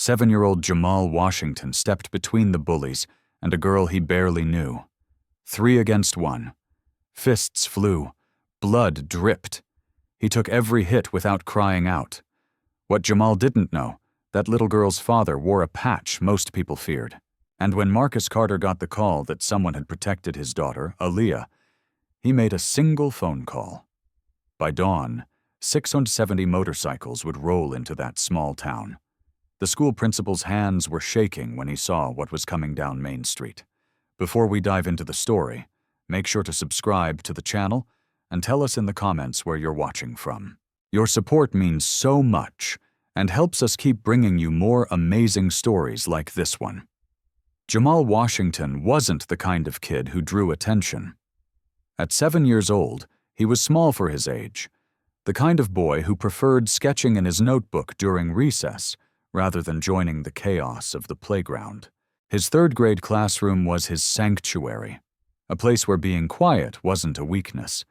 7-year-old Jamal Washington stepped between the bullies and a girl he barely knew. 3 against 1. Fists flew. Blood dripped. He took every hit without crying out. What Jamal didn't know, that little girl's father wore a patch most people feared. And when Marcus Carter got the call that someone had protected his daughter, Aaliyah, he made a single phone call. By dawn, 670 motorcycles would roll into that small town. The school principal's hands were shaking when he saw what was coming down Main Street. Before we dive into the story, make sure to subscribe to the channel and tell us in the comments where you're watching from. Your support means so much and helps us keep bringing you more amazing stories like this one. Jamal Washington wasn't the kind of kid who drew attention. At 7 years old, he was small for his age, the kind of boy who preferred sketching in his notebook during recess rather than joining the chaos of the playground. His third-grade classroom was his sanctuary, a place where being quiet wasn't a weakness,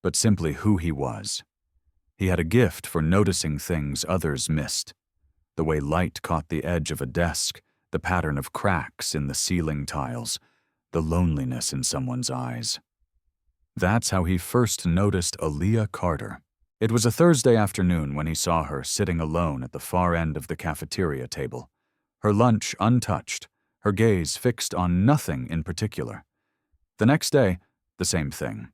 but simply who he was. He had a gift for noticing things others missed, the way light caught the edge of a desk, the pattern of cracks in the ceiling tiles, the loneliness in someone's eyes. That's how he first noticed Aaliyah Carter. It was a Thursday afternoon when he saw her sitting alone at the far end of the cafeteria table, her lunch untouched, her gaze fixed on nothing in particular. The next day, the same thing.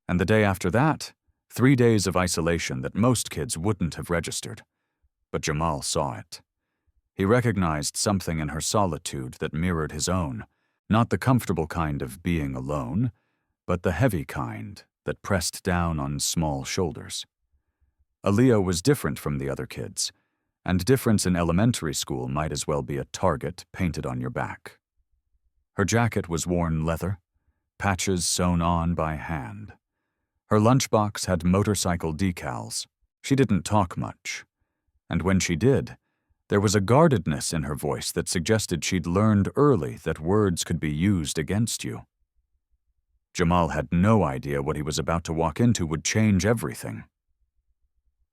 And the day after that, 3 days of isolation that most kids wouldn't have registered. But Jamal saw it. He recognized something in her solitude that mirrored his own, not the comfortable kind of being alone, but the heavy kind that pressed down on small shoulders. Aaliyah was different from the other kids, and difference in elementary school might as well be a target painted on your back. Her jacket was worn leather, patches sewn on by hand. Her lunchbox had motorcycle decals. She didn't talk much, and when she did, there was a guardedness in her voice that suggested she'd learned early that words could be used against you. Jamal had no idea what he was about to walk into would change everything.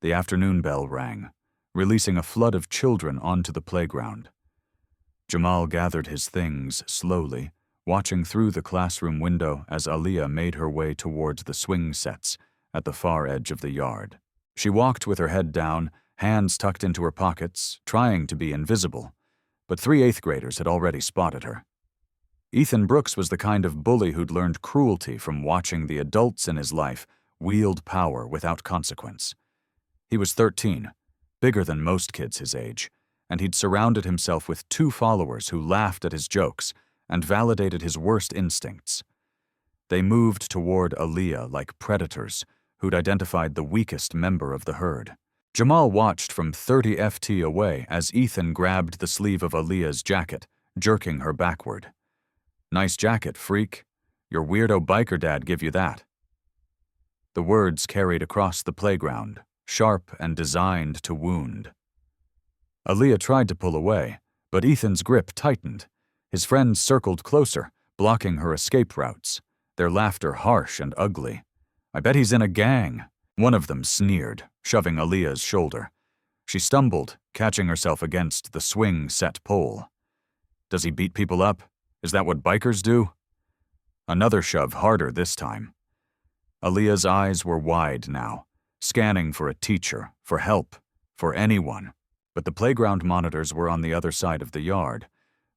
The afternoon bell rang, releasing a flood of children onto the playground. Jamal gathered his things slowly, watching through the classroom window as Aaliyah made her way towards the swing sets at the far edge of the yard. She walked with her head down, hands tucked into her pockets, trying to be invisible, but 3 8th-graders had already spotted her. Ethan Brooks was the kind of bully who'd learned cruelty from watching the adults in his life wield power without consequence. He was 13, bigger than most kids his age, and he'd surrounded himself with 2 followers who laughed at his jokes and validated his worst instincts. They moved toward Aaliyah like predators who'd identified the weakest member of the herd. Jamal watched from 30 FT away as Ethan grabbed the sleeve of Aaliyah's jacket, jerking her backward. "Nice jacket, freak. Your weirdo biker dad give you that." The words carried across the playground, sharp and designed to wound. Aaliyah tried to pull away, but Ethan's grip tightened. His friends circled closer, blocking her escape routes, their laughter harsh and ugly. "I bet he's in a gang," one of them sneered, shoving Aaliyah's shoulder. She stumbled, catching herself against the swing set pole. "Does he beat people up? Is that what bikers do?" Another shove, harder this time. Aaliyah's eyes were wide now, scanning for a teacher, for help, for anyone. But the playground monitors were on the other side of the yard,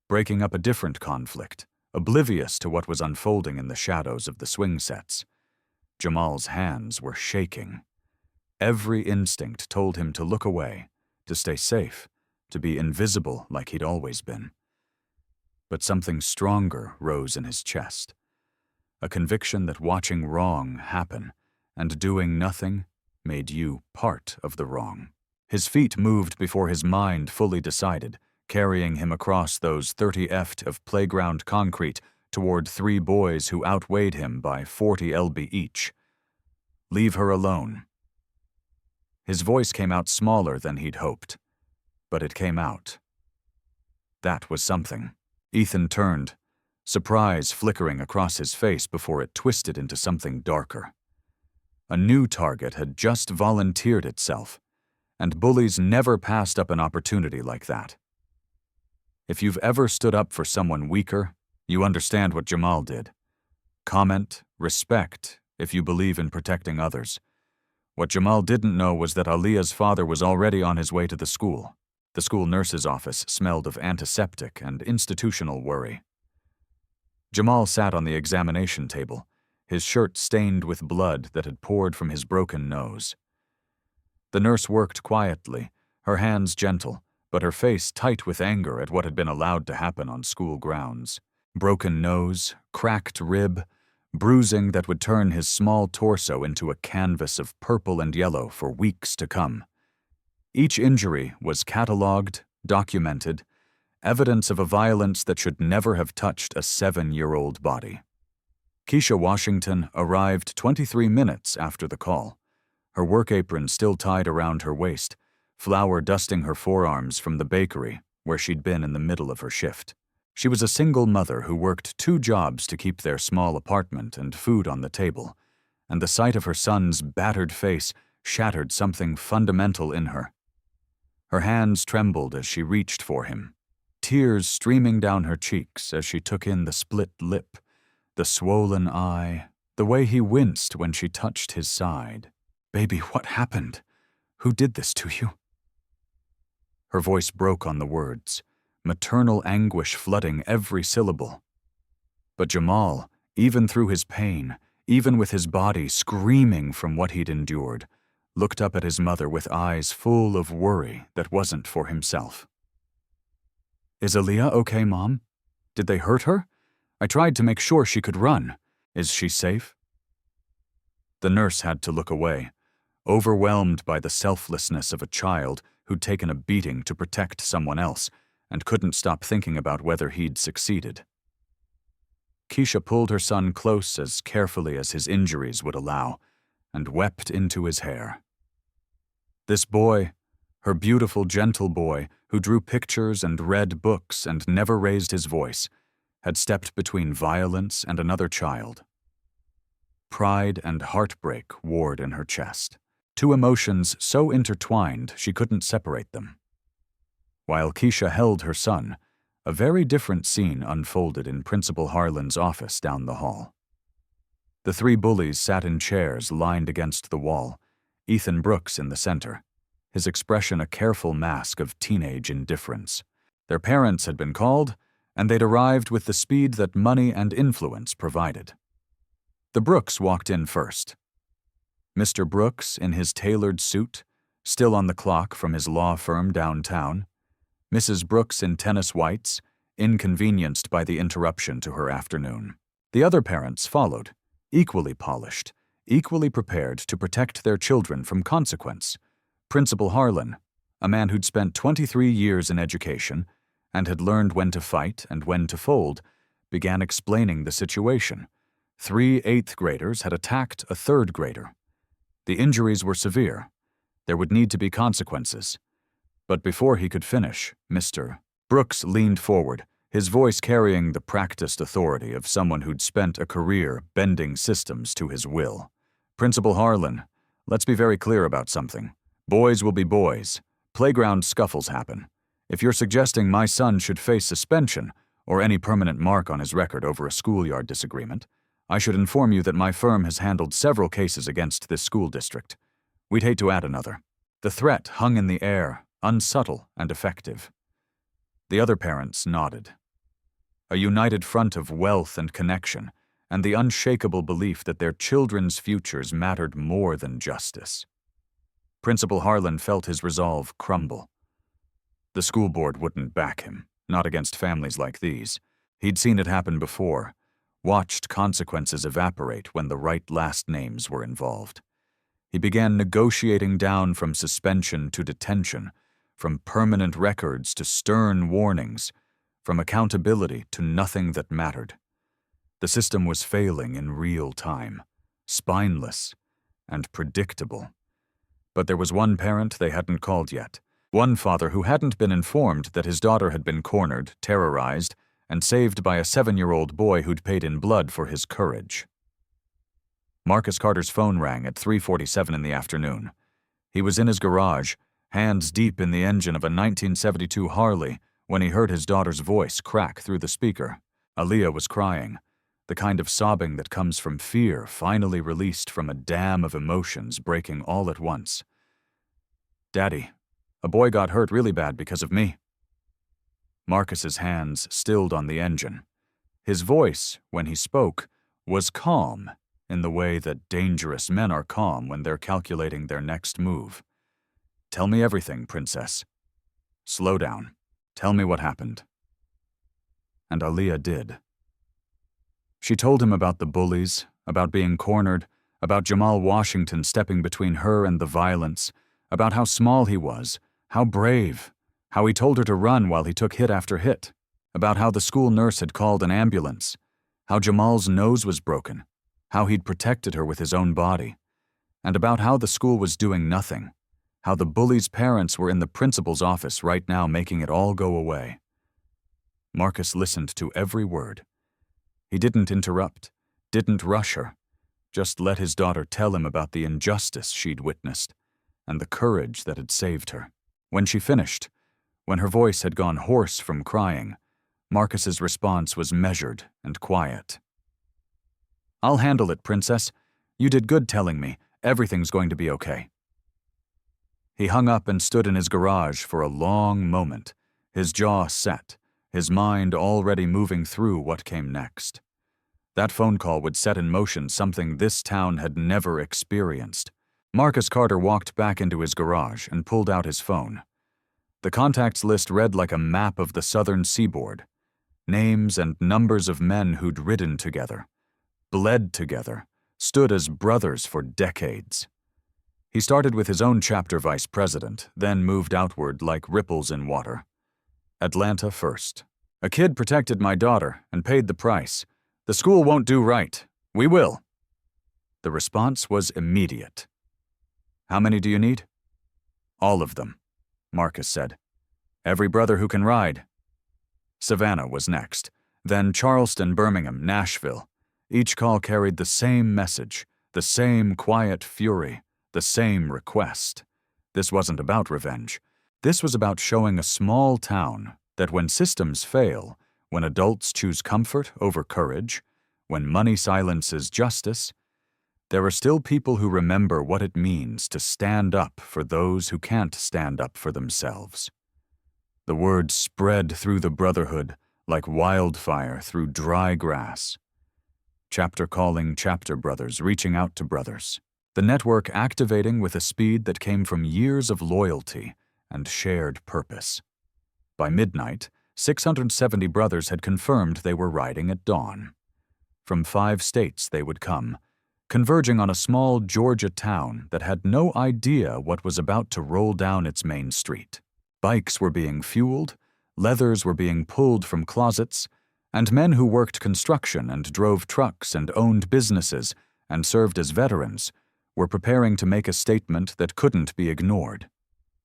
breaking up a different conflict, oblivious to what was unfolding in the shadows of the swing sets. Jamal's hands were shaking. Every instinct told him to look away, to stay safe, to be invisible like he'd always been. But something stronger rose in his chest, a conviction that watching wrong happen and doing nothing made you part of the wrong. His feet moved before his mind fully decided, carrying him across those 30 ft of playground concrete toward 3 boys who outweighed him by 40 lb each. "Leave her alone." His voice came out smaller than he'd hoped, but it came out. That was something. Ethan turned, surprise flickering across his face before it twisted into something darker. A new target had just volunteered itself, and bullies never passed up an opportunity like that. If you've ever stood up for someone weaker, you understand what Jamal did. Comment, respect, if you believe in protecting others. What Jamal didn't know was that Aliyah's father was already on his way to the school. The school nurse's office smelled of antiseptic and institutional worry. Jamal sat on the examination table, his shirt stained with blood that had poured from his broken nose. The nurse worked quietly, her hands gentle, but her face tight with anger at what had been allowed to happen on school grounds. Broken nose, cracked rib, bruising that would turn his small torso into a canvas of purple and yellow for weeks to come. Each injury was catalogued, documented, evidence of a violence that should never have touched a 7-year-old body. Keisha Washington arrived 23 minutes after the call, her work apron still tied around her waist, flour dusting her forearms from the bakery where she'd been in the middle of her shift. She was a single mother who worked 2 jobs to keep their small apartment and food on the table, and the sight of her son's battered face shattered something fundamental in her. Her hands trembled as she reached for him, tears streaming down her cheeks as she took in the split lip, the swollen eye, the way he winced when she touched his side. "Baby, what happened? Who did this to you?" Her voice broke on the words, maternal anguish flooding every syllable. But Jamal, even through his pain, even with his body screaming from what he'd endured, looked up at his mother with eyes full of worry that wasn't for himself. "Is Aliyah okay, Mom? Did they hurt her? I tried to make sure she could run. Is she safe?" The nurse had to look away, overwhelmed by the selflessness of a child who'd taken a beating to protect someone else and couldn't stop thinking about whether he'd succeeded. Keisha pulled her son close as carefully as his injuries would allow and wept into his hair. This boy, her beautiful, gentle boy who drew pictures and read books and never raised his voice, had stepped between violence and another child. Pride and heartbreak warred in her chest, 2 emotions so intertwined she couldn't separate them. While Keisha held her son, a very different scene unfolded in Principal Harlan's office down the hall. The 3 bullies sat in chairs lined against the wall, Ethan Brooks in the center, his expression a careful mask of teenage indifference. Their parents had been called, and they'd arrived with the speed that money and influence provided. The Brooks walked in first. Mr. Brooks, in his tailored suit, still on the clock from his law firm downtown. Mrs. Brooks in tennis whites, inconvenienced by the interruption to her afternoon. The other parents followed, equally polished, equally prepared to protect their children from consequence. Principal Harlan, a man who'd spent 23 years in education and had learned when to fight and when to fold, began explaining the situation. 3 8th graders had attacked a 3rd grader. The injuries were severe. There would need to be consequences. But before he could finish, Mr. Brooks leaned forward, his voice carrying the practiced authority of someone who'd spent a career bending systems to his will. "Principal Harlan, let's be very clear about something. Boys will be boys. Playground scuffles happen. If you're suggesting my son should face suspension or any permanent mark on his record over a schoolyard disagreement, I should inform you that my firm has handled several cases against this school district. We'd hate to add another." The threat hung in the air, unsubtle and effective. The other parents nodded. A united front of wealth and connection, and the unshakable belief that their children's futures mattered more than justice. Principal Harlan felt his resolve crumble. The school board wouldn't back him, not against families like these. He'd seen it happen before, watched consequences evaporate when the right last names were involved. He began negotiating down from suspension to detention, from permanent records to stern warnings, from accountability to nothing that mattered. The system was failing in real time, spineless and predictable. But there was one parent they hadn't called yet, one father who hadn't been informed that his daughter had been cornered, terrorized, and saved by a 7-year-old boy who'd paid in blood for his courage. Marcus Carter's phone rang at 3:47 in the afternoon. He was in his garage, hands deep in the engine of a 1972 Harley, when he heard his daughter's voice crack through the speaker. Aaliyah was crying, the kind of sobbing that comes from fear finally released from a dam of emotions breaking all at once. "Daddy, a boy got hurt really bad because of me." Marcus's hands stilled on the engine. His voice, when he spoke, was calm in the way that dangerous men are calm when they're calculating their next move. "Tell me everything, Princess. Slow down. Tell me what happened." And Aaliyah did. She told him about the bullies, about being cornered, about Jamal Washington stepping between her and the violence, about how small he was, how brave, how he told her to run while he took hit after hit, about how the school nurse had called an ambulance, how Jamal's nose was broken, how he'd protected her with his own body, and about how the school was doing nothing, how the bullies' parents were in the principal's office right now making it all go away. Marcus listened to every word. He didn't interrupt, didn't rush her, just let his daughter tell him about the injustice she'd witnessed and the courage that had saved her. When she finished, when her voice had gone hoarse from crying, Marcus's response was measured and quiet. "I'll handle it, Princess. You did good telling me. Everything's going to be okay." He hung up and stood in his garage for a long moment, his jaw set, his mind already moving through what came next. That phone call would set in motion something this town had never experienced. Marcus Carter walked back into his garage and pulled out his phone. The contacts list read like a map of the southern seaboard. Names and numbers of men who'd ridden together, bled together, stood as brothers for decades. He started with his own chapter vice president, then moved outward like ripples in water. Atlanta first. "A kid protected my daughter and paid the price. The school won't do right. We will." The response was immediate. "How many do you need?" "All of them," Marcus said. "Every brother who can ride." Savannah was next, then Charleston, Birmingham, Nashville. Each call carried the same message, the same quiet fury, the same request. This wasn't about revenge. This was about showing a small town that when systems fail, when adults choose comfort over courage, when money silences justice, there are still people who remember what it means to stand up for those who can't stand up for themselves. The word spread through the brotherhood like wildfire through dry grass. Chapter calling chapter brothers, reaching out to brothers. The network activating with a speed that came from years of loyalty and shared purpose. By midnight, 670 brothers had confirmed they were riding at dawn. From 5 states they would come, converging on a small Georgia town that had no idea what was about to roll down its main street. Bikes were being fueled, leathers were being pulled from closets, and men who worked construction and drove trucks and owned businesses and served as veterans were preparing to make a statement that couldn't be ignored.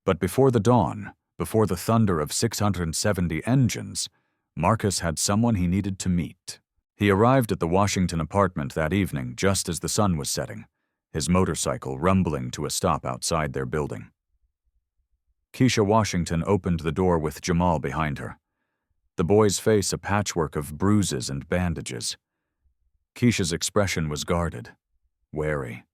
But before the dawn, before the thunder of 670 engines, Marcus had someone he needed to meet. He arrived at the Washington apartment that evening just as the sun was setting, his motorcycle rumbling to a stop outside their building. Keisha Washington opened the door with Jamal behind her, the boy's face a patchwork of bruises and bandages. Keisha's expression was guarded, wary.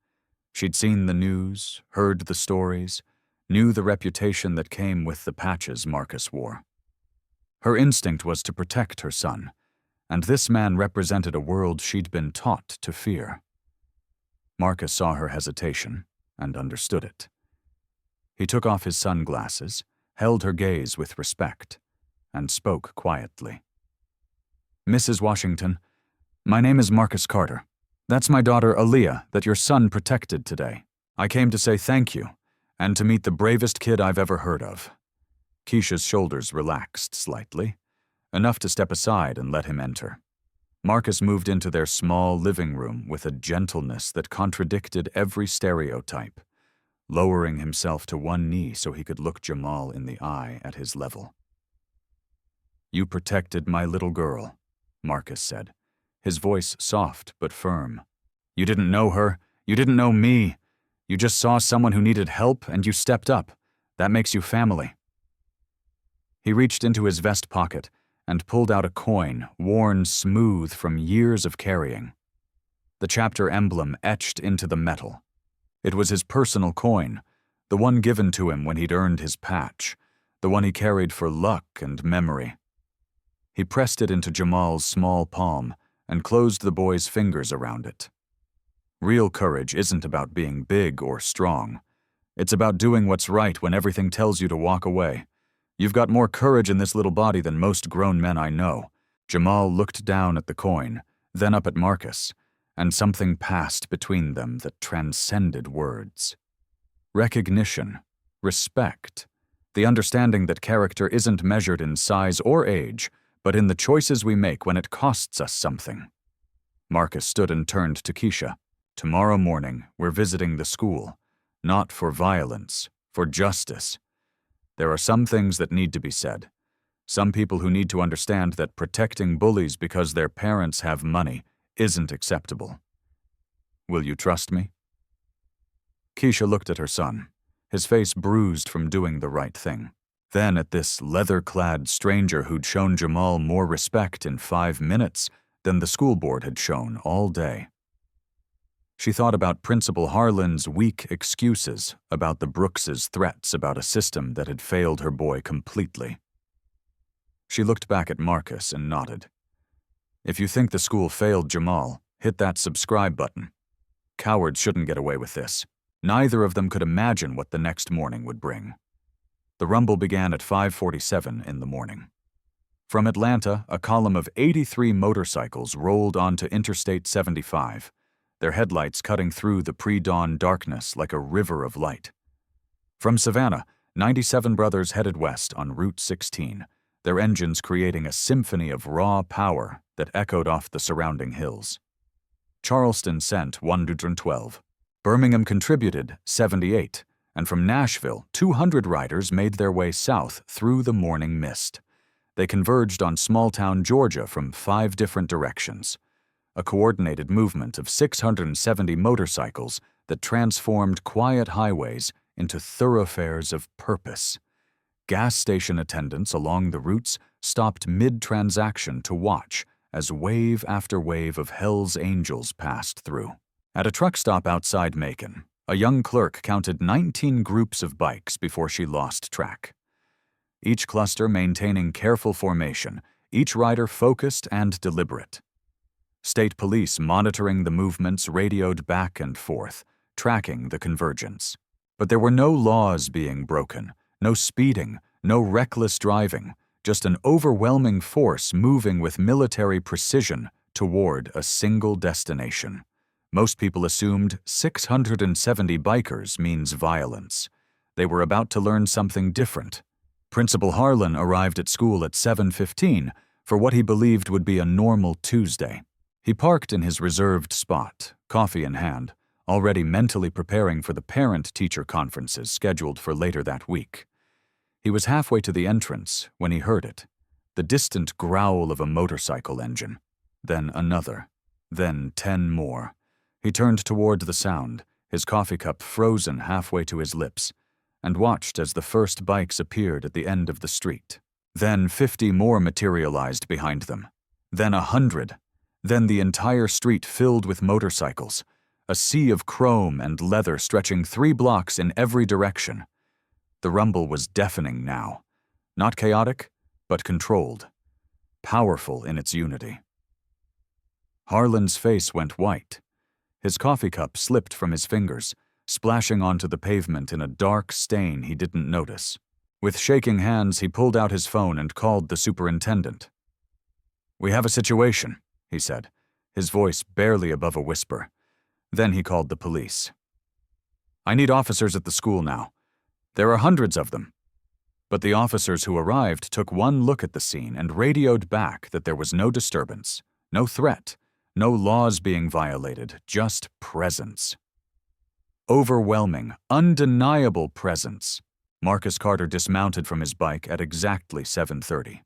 She'd seen the news, heard the stories, knew the reputation that came with the patches Marcus wore. Her instinct was to protect her son, and this man represented a world she'd been taught to fear. Marcus saw her hesitation and understood it. He took off his sunglasses, held her gaze with respect, and spoke quietly. "Mrs. Washington, my name is Marcus Carter. That's my daughter Aaliyah that your son protected today. I came to say thank you, and to meet the bravest kid I've ever heard of." Keisha's shoulders relaxed slightly, enough to step aside and let him enter. Marcus moved into their small living room with a gentleness that contradicted every stereotype, lowering himself to one knee so he could look Jamal in the eye at his level. "You protected my little girl," Marcus said, his voice soft but firm. "You didn't know her, you didn't know me. You just saw someone who needed help and you stepped up. That makes you family." He reached into his vest pocket and pulled out a coin worn smooth from years of carrying. The chapter emblem etched into the metal. It was his personal coin, the one given to him when he'd earned his patch, the one he carried for luck and memory. He pressed it into Jamal's small palm and closed the boy's fingers around it. Real courage isn't about being big or strong. It's about doing what's right when everything tells you to walk away. You've got more courage in this little body than most grown men I know. Jamal looked down at the coin, then up at Marcus, and something passed between them that transcended words. Recognition, respect, the understanding that character isn't measured in size or age, but in the choices we make when it costs us something. Marcus stood and turned to Keisha. Tomorrow morning, we're visiting the school. Not for violence, for justice. There are some things that need to be said. Some people who need to understand that protecting bullies because their parents have money isn't acceptable. Will you trust me? Keisha looked at her son, his face bruised from doing the right thing. Then at this leather-clad stranger who'd shown Jamal more respect in 5 minutes than the school board had shown all day. She thought about Principal Harlan's weak excuses, about the Brookses' threats about a system that had failed her boy completely. She looked back at Marcus and nodded. If you think the school failed Jamal, hit that subscribe button. Cowards shouldn't get away with this. Neither of them could imagine what the next morning would bring. The rumble began at 5:47 in the morning. From Atlanta, a column of 83 motorcycles rolled onto Interstate 75, their headlights cutting through the pre-dawn darkness like a river of light. From Savannah, 97 brothers headed west on Route 16, their engines creating a symphony of raw power that echoed off the surrounding hills. Charleston sent 112. Birmingham contributed 78, and from Nashville, 200 riders made their way south through the morning mist. They converged on small-town Georgia from 5 different directions. A coordinated movement of 670 motorcycles that transformed quiet highways into thoroughfares of purpose. Gas station attendants along the routes stopped mid-transaction to watch as wave after wave of Hell's Angels passed through. At a truck stop outside Macon, a young clerk counted 19 groups of bikes before she lost track. Each cluster maintaining careful formation, each rider focused and deliberate. State police monitoring the movements radioed back and forth, tracking the convergence. But there were no laws being broken, no speeding, no reckless driving, just an overwhelming force moving with military precision toward a single destination. Most people assumed 670 bikers means violence. They were about to learn something different. Principal Harlan arrived at school at 7:15 for what he believed would be a normal Tuesday. He parked in his reserved spot, coffee in hand, already mentally preparing for the parent-teacher conferences scheduled for later that week. He was halfway to the entrance when he heard it, the distant growl of a motorcycle engine, then another, then 10 more. He turned toward the sound, his coffee cup frozen halfway to his lips, and watched as the first bikes appeared at the end of the street. Then 50 more materialized behind them, then 100, then the entire street filled with motorcycles, a sea of chrome and leather stretching 3 blocks in every direction. The rumble was deafening now, not chaotic, but controlled, powerful in its unity. Harlan's face went white. His coffee cup slipped from his fingers, splashing onto the pavement in a dark stain he didn't notice. With shaking hands, he pulled out his phone and called the superintendent. "We have a situation," he said, his voice barely above a whisper. Then he called the police. "I need officers at the school now. There are hundreds of them." But the officers who arrived took one look at the scene and radioed back that there was no disturbance, no threat, no laws being violated, just presence. Overwhelming, undeniable presence. Marcus Carter dismounted from his bike at exactly 7:30.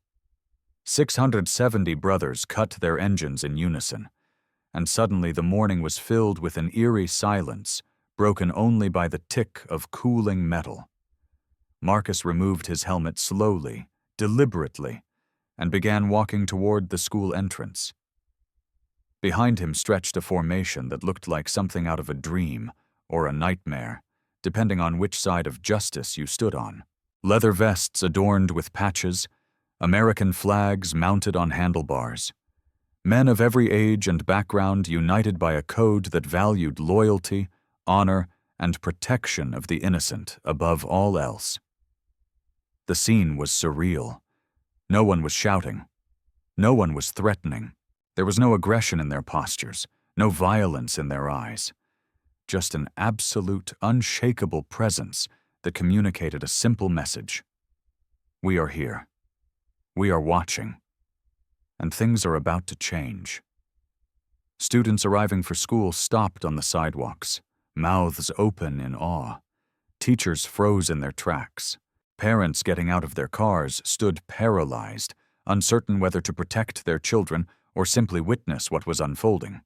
670 brothers cut their engines in unison, and suddenly the morning was filled with an eerie silence, broken only by the tick of cooling metal. Marcus removed his helmet slowly, deliberately, and began walking toward the school entrance. Behind him stretched a formation that looked like something out of a dream or a nightmare, depending on which side of justice you stood on. Leather vests adorned with patches, American flags mounted on handlebars. Men of every age and background united by a code that valued loyalty, honor, and protection of the innocent above all else. The scene was surreal. No one was shouting. No one was threatening. There was no aggression in their postures, no violence in their eyes. Just an absolute, unshakable presence that communicated a simple message. We are here. We are watching. And things are about to change. Students arriving for school stopped on the sidewalks, mouths open in awe. Teachers froze in their tracks. Parents getting out of their cars stood paralyzed, uncertain whether to protect their children or simply witness what was unfolding.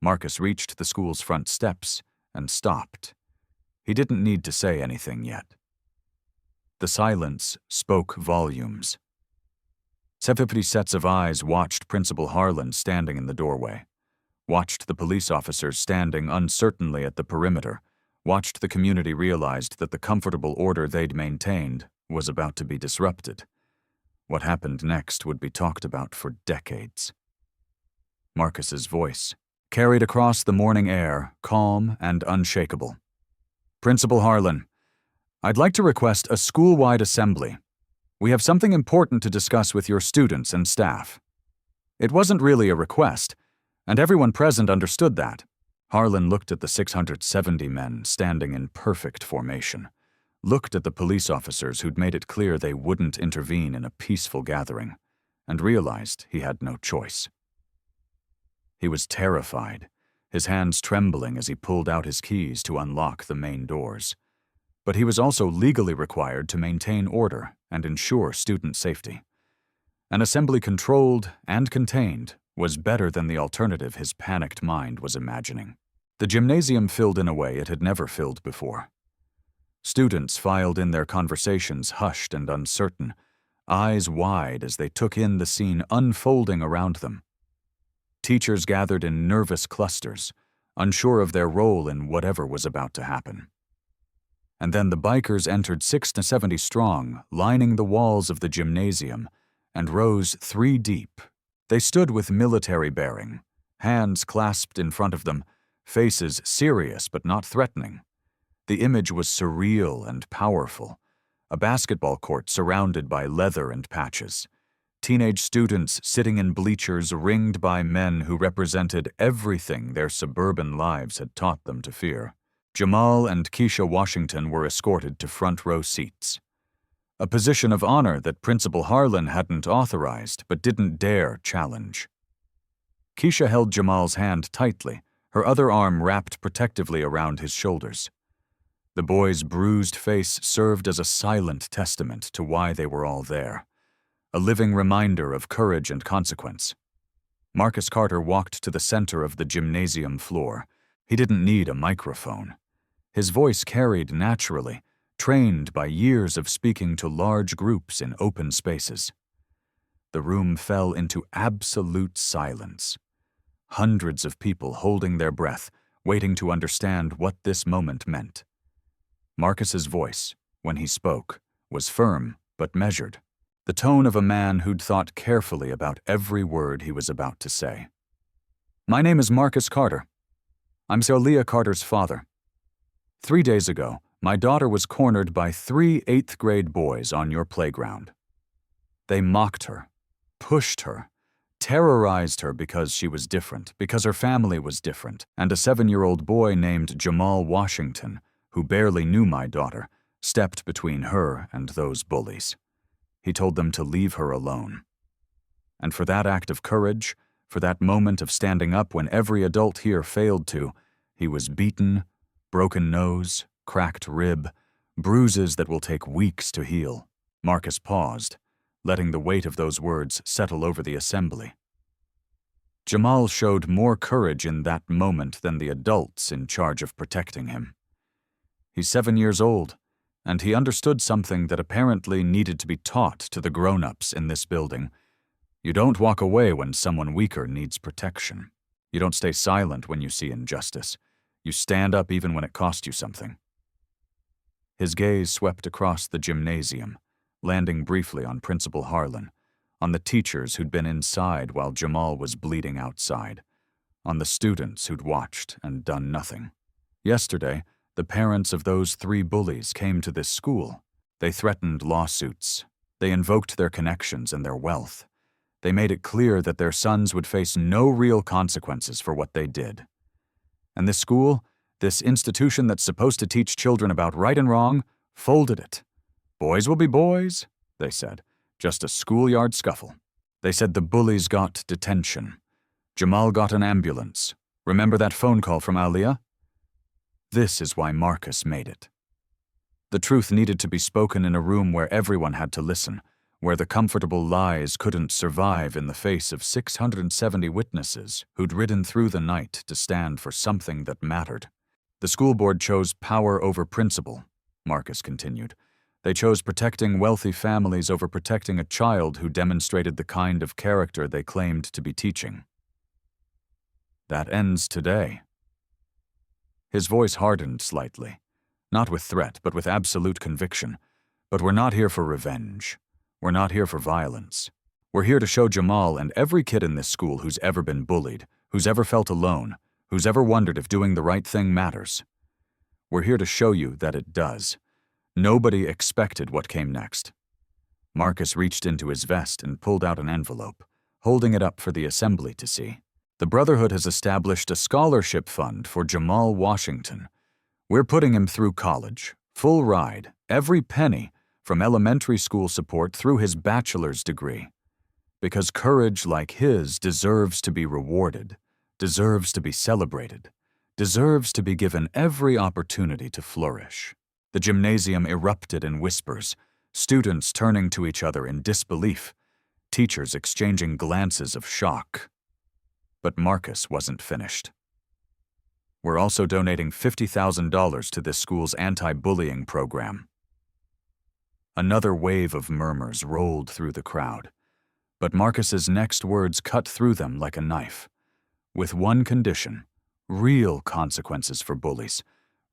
Marcus reached the school's front steps and stopped. He didn't need to say anything yet. The silence spoke volumes. 70 sets of eyes watched Principal Harlan standing in the doorway, watched the police officers standing uncertainly at the perimeter, watched the community realize that the comfortable order they'd maintained was about to be disrupted. What happened next would be talked about for decades. Marcus's voice, carried across the morning air, calm and unshakable. Principal Harlan, I'd like to request a school-wide assembly. We have something important to discuss with your students and staff. It wasn't really a request, and everyone present understood that. Harlan looked at the 670 men standing in perfect formation, looked at the police officers who'd made it clear they wouldn't intervene in a peaceful gathering, and realized he had no choice. He was terrified, his hands trembling as he pulled out his keys to unlock the main doors. But he was also legally required to maintain order and ensure student safety. An assembly controlled and contained was better than the alternative his panicked mind was imagining. The gymnasium filled in a way it had never filled before. Students filed in their conversations hushed and uncertain, eyes wide as they took in the scene unfolding around them. Teachers gathered in nervous clusters, unsure of their role in whatever was about to happen. And then the bikers entered 670 strong, lining the walls of the gymnasium, and rose 3 deep. They stood with military bearing, hands clasped in front of them, faces serious but not threatening. The image was surreal and powerful, a basketball court surrounded by leather and patches. Teenage students sitting in bleachers ringed by men who represented everything their suburban lives had taught them to fear. Jamal and Keisha Washington were escorted to front row seats. A position of honor that Principal Harlan hadn't authorized but didn't dare challenge. Keisha held Jamal's hand tightly, her other arm wrapped protectively around his shoulders. The boy's bruised face served as a silent testament to why they were all there, a living reminder of courage and consequence. Marcus Carter walked to the center of the gymnasium floor. He didn't need a microphone. His voice carried naturally, trained by years of speaking to large groups in open spaces. The room fell into absolute silence. Hundreds of people holding their breath, waiting to understand what this moment meant. Marcus's voice, when he spoke, was firm but measured, the tone of a man who'd thought carefully about every word he was about to say. My name is Marcus Carter. I'm Leah Carter's father. 3 days ago, my daughter was cornered by 3 8th-grade boys on your playground. They mocked her, pushed her, terrorized her because she was different, because her family was different, and a 7-year-old boy named Jamal Washington, who barely knew my daughter, stepped between her and those bullies. He told them to leave her alone. And for that act of courage, for that moment of standing up when every adult here failed to, he was beaten, broken nose, cracked rib, bruises that will take weeks to heal. Marcus paused, letting the weight of those words settle over the assembly. Jamal showed more courage in that moment than the adults in charge of protecting him. He's 7 years old, and he understood something that apparently needed to be taught to the grown-ups in this building. You don't walk away when someone weaker needs protection. You don't stay silent when you see injustice. You stand up even when it costs you something. His gaze swept across the gymnasium, landing briefly on Principal Harlan, on the teachers who'd been inside while Jamal was bleeding outside, on the students who'd watched and done nothing. Yesterday, the parents of those 3 bullies came to this school. They threatened lawsuits. They invoked their connections and their wealth. They made it clear that their sons would face no real consequences for what they did. And this school, this institution that's supposed to teach children about right and wrong, folded it. Boys will be boys, they said. Just a schoolyard scuffle. They said the bullies got detention. Jamal got an ambulance. Remember that phone call from Aliyah? This is why Marcus made it. The truth needed to be spoken in a room where everyone had to listen, where the comfortable lies couldn't survive in the face of 670 witnesses who'd ridden through the night to stand for something that mattered. The school board chose power over principle, Marcus continued. They chose protecting wealthy families over protecting a child who demonstrated the kind of character they claimed to be teaching. That ends today. His voice hardened slightly, not with threat, but with absolute conviction. But we're not here for revenge. We're not here for violence. We're here to show Jamal and every kid in this school who's ever been bullied, who's ever felt alone, who's ever wondered if doing the right thing matters. We're here to show you that it does. Nobody expected what came next. Marcus reached into his vest and pulled out an envelope, holding it up for the assembly to see. The Brotherhood has established a scholarship fund for Jamal Washington. We're putting him through college, full ride, every penny, from elementary school support through his bachelor's degree. Because courage like his deserves to be rewarded, deserves to be celebrated, deserves to be given every opportunity to flourish. The gymnasium erupted in whispers, students turning to each other in disbelief, teachers exchanging glances of shock. But Marcus wasn't finished. We're also donating $50,000 to this school's anti-bullying program. Another wave of murmurs rolled through the crowd, but Marcus's next words cut through them like a knife. With one condition, real consequences for bullies,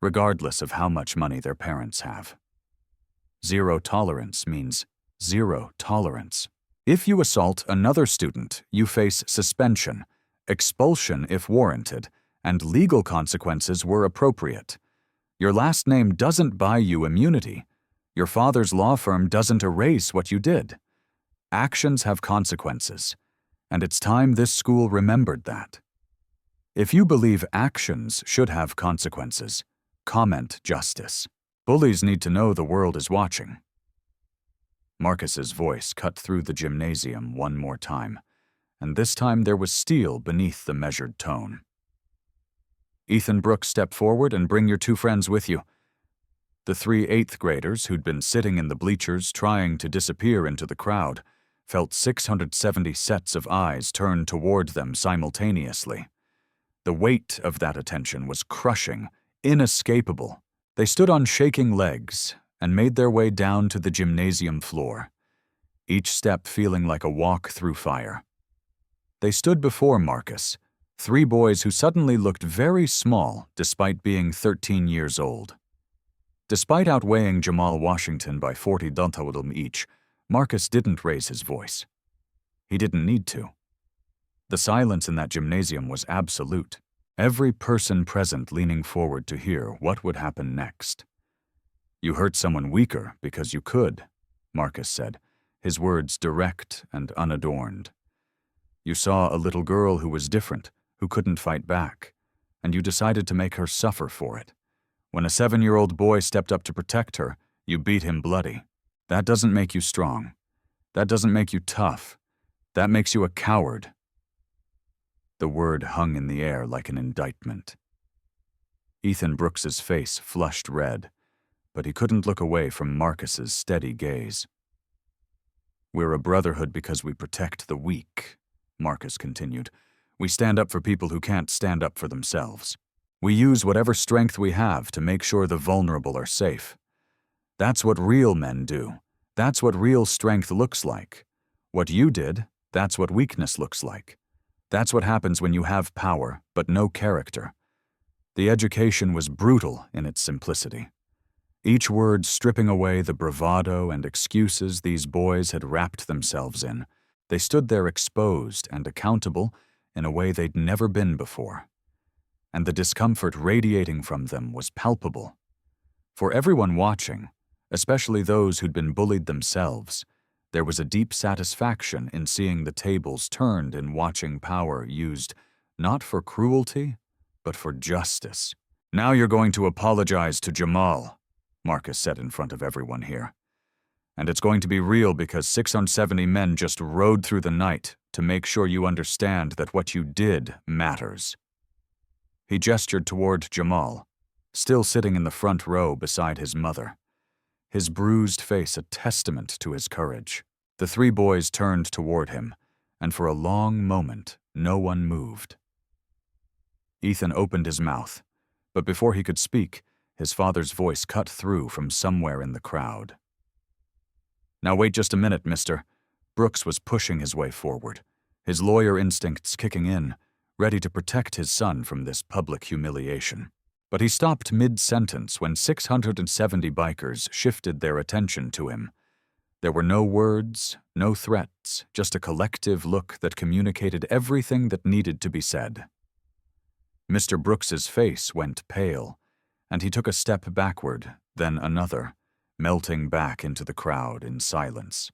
regardless of how much money their parents have. Zero tolerance means zero tolerance. If you assault another student, you face suspension, expulsion if warranted, and legal consequences were appropriate. Your last name doesn't buy you immunity. Your father's law firm doesn't erase what you did. Actions have consequences, and it's time this school remembered that. If you believe actions should have consequences, comment justice. Bullies need to know the world is watching. Marcus's voice cut through the gymnasium one more time, and this time there was steel beneath the measured tone. Ethan Brooks, step forward and bring your 2 friends with you. The 3 8th graders who'd been sitting in the bleachers trying to disappear into the crowd felt 670 sets of eyes turn toward them simultaneously. The weight of that attention was crushing, inescapable. They stood on shaking legs and made their way down to the gymnasium floor, each step feeling like a walk through fire. They stood before Marcus, 3 boys who suddenly looked very small despite being 13 years old. Despite outweighing Jamal Washington by 40 dantawudum each, Marcus didn't raise his voice. He didn't need to. The silence in that gymnasium was absolute, every person present leaning forward to hear what would happen next. You hurt someone weaker because you could, Marcus said, his words direct and unadorned. You saw a little girl who was different, who couldn't fight back, and you decided to make her suffer for it. When a 7-year-old boy stepped up to protect her, you beat him bloody. That doesn't make you strong. That doesn't make you tough. That makes you a coward. The word hung in the air like an indictment. Ethan Brooks's face flushed red, but he couldn't look away from Marcus's steady gaze. We're a brotherhood because we protect the weak, Marcus continued. We stand up for people who can't stand up for themselves. We use whatever strength we have to make sure the vulnerable are safe. That's what real men do. That's what real strength looks like. What you did, that's what weakness looks like. That's what happens when you have power, but no character. The education was brutal in its simplicity. Each word stripping away the bravado and excuses these boys had wrapped themselves in. They stood there exposed and accountable in a way they'd never been before. And the discomfort radiating from them was palpable. For everyone watching, especially those who'd been bullied themselves, there was a deep satisfaction in seeing the tables turned in watching power used not for cruelty, but for justice. "Now you're going to apologize to Jamal," Marcus said in front of everyone here. "And it's going to be real because 670 men just rode through the night to make sure you understand that what you did matters." He gestured toward Jamal, still sitting in the front row beside his mother, his bruised face a testament to his courage. The three boys turned toward him, and for a long moment, no one moved. Ethan opened his mouth, but before he could speak, his father's voice cut through from somewhere in the crowd. "Now wait just a minute, mister." Brooks was pushing his way forward, his lawyer instincts kicking in, ready to protect his son from this public humiliation. But he stopped mid-sentence when 670 bikers shifted their attention to him. There were no words, no threats, just a collective look that communicated everything that needed to be said. Mr. Brooks's face went pale, and he took a step backward, then another, melting back into the crowd in silence.